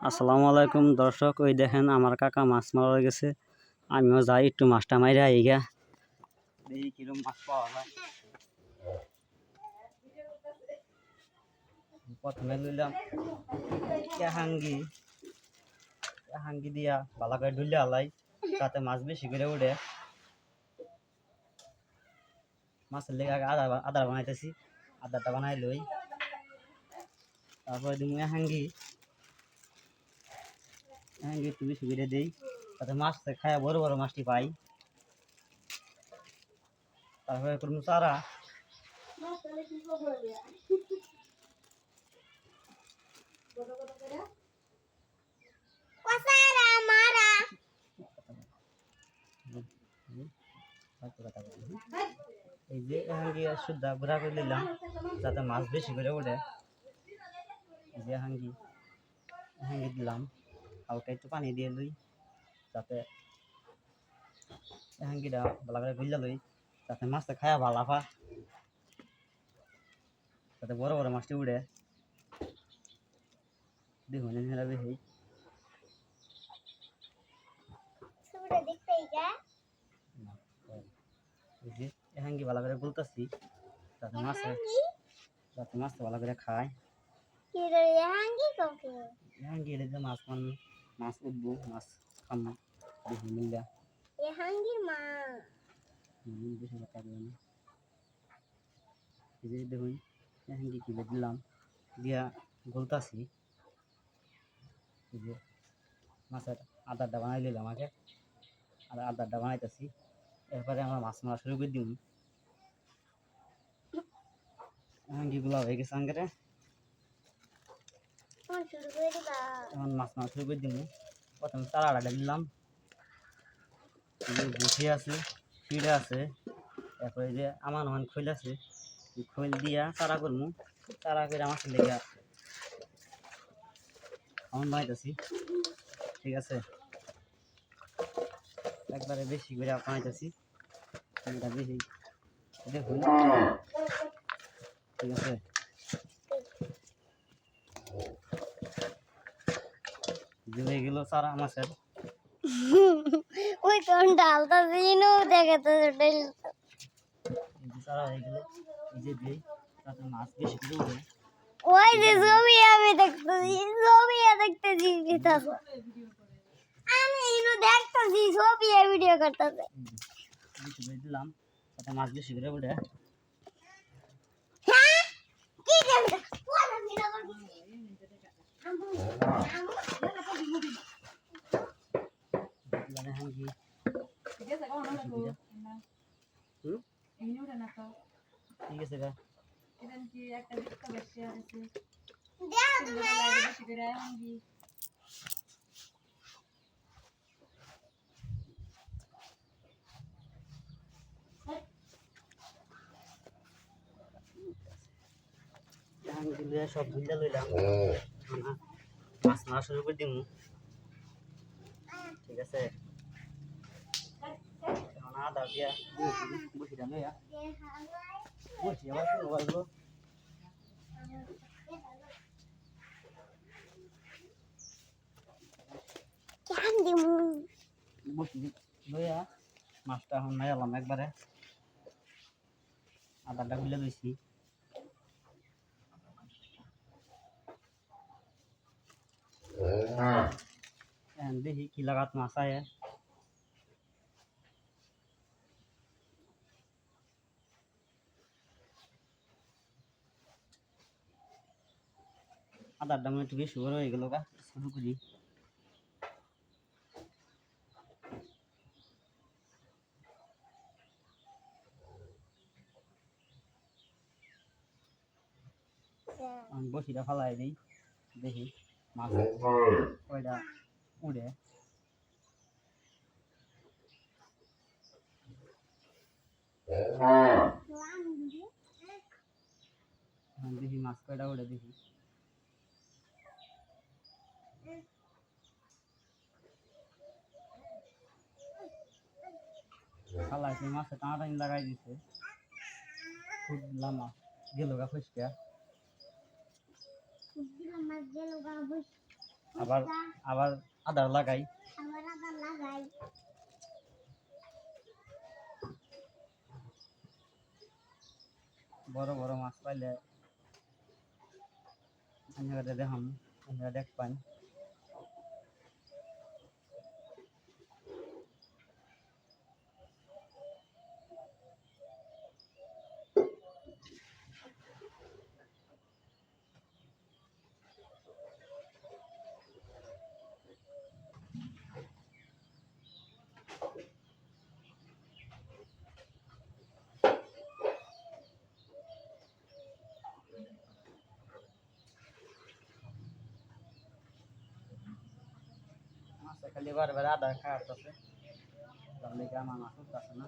আসসালামু আলাইকুম দর্শক, ওই দেখেন আমার কাকা মাছ মারা গেছে। আমিও যাই একটু মাছটা মাইরা আইগা দেখি কিরকম মাছ পাওয়া যায়। প্রথমে লইলাম হাঙ্গি দিয়া ভালো করে ঢুলে আলাই যাতে মাছ বেশি করে উঠে। মাছের লেগে আগে আদার বানাইতেছি, আদারটা বানাই লই, তারপরে দিই হাঙ্গি একটু বেশি করে দিই যাতে মাছটা খায় বড় বড় মাছটি পাই। তারপরে করবো চারা, এই যে হাঙ্গি সুদ্ধা গুঁড়া করে নিলাম যাতে মাছ বেশি করে ওঠে। এই যে হাঙ্গি দিলাম, হালকা একটু পানি দিয়ে লই যাতে হাঙ্গিটা ভালো করে গুল্লা লই যাতে মাছটা খায়া ভালো পা, যাতে বড় বড় মাছটি উঠে। দেখুন বেশি হাঙ্গি ভালো করে গুলতাছি যাতে মাছটা ভালো করে খায়। হাঙ্গি এলে মাছ উঠবো, মাছ খামো দেখি মিললা বেশি কথা বলি না। এই যে দেখুন হাঙ্গি কিনে দিলাম দিয়া গুলতাছি। এই যে মাছের আদারটা বানাই নিলাম আগে, আর আদারটা বানাইতেছি। এরপরে আমরা মাছ মারা শুরু করে দিব। হাঙ্গিগুলা হয়ে গেছে আঙ্গেরে, এখন মাছ মারা শুরু করে দিব। প্রথমে চারাটা দিলাম, গুছি আছে, পিড়ে আছে, তারপরে যে আমান খৈল আছে, খৈল দিয়া চারা করবো। চারা করে মাছের লেগে আমার বানাইতেছি, ঠিক আছে। একবারে বেশি করে বানাইতেছি, এটা বেশি দেখুন, ঠিক আছে। হয়ে গেল চারা মাছের, ওই কোন ডালটা দিনও দেখাতে চারা হয়ে গেল। এই যে দিই তাতে মাছ বেশি করে উঠে। ওই যে ছবি আমি দেখতেছি আমি ইনো দেখতেছি ছবি ভিডিও করতেছে। দিলাম তাতে মাছ বেশি করে উঠে। হ্যাঁ কি দেখতে ঠিক আছে গা সব ধুইলা লইলাম, মাছ মারা শুরু করে দিব, ঠিক আছে। আদা দিয়া বসিটা লইয়া বসি আবার শুরু করবো। বসি লইয়া মাছটা এখন নাইলাম একবারে, আদাটা গুলে লইছি। দেখি কি লাগাত মাছ আয়। আদার দাম একটু বেশি বড় হয়ে গেল গা, শুরু করি। বসিটা ফালাই দিই, দেখি মাছ কয়টা উড়ে। দেখি মাছ কয়টা উড়ে, দেখি ফালাইছে মাছে টানাটানি লাগাই দিছে, খুব লামা গেল গা ফসকা। আবার আবার আদার লাগাই। আবার আবার লাগাই। বড় বড় মাছ পাইলে আপনারা দেখাম, আপনারা দেখবেন। মাছ খালি বারবার আদার খাওয়াতেছে, তার লেগে আমার মাছ উঠতেছে না।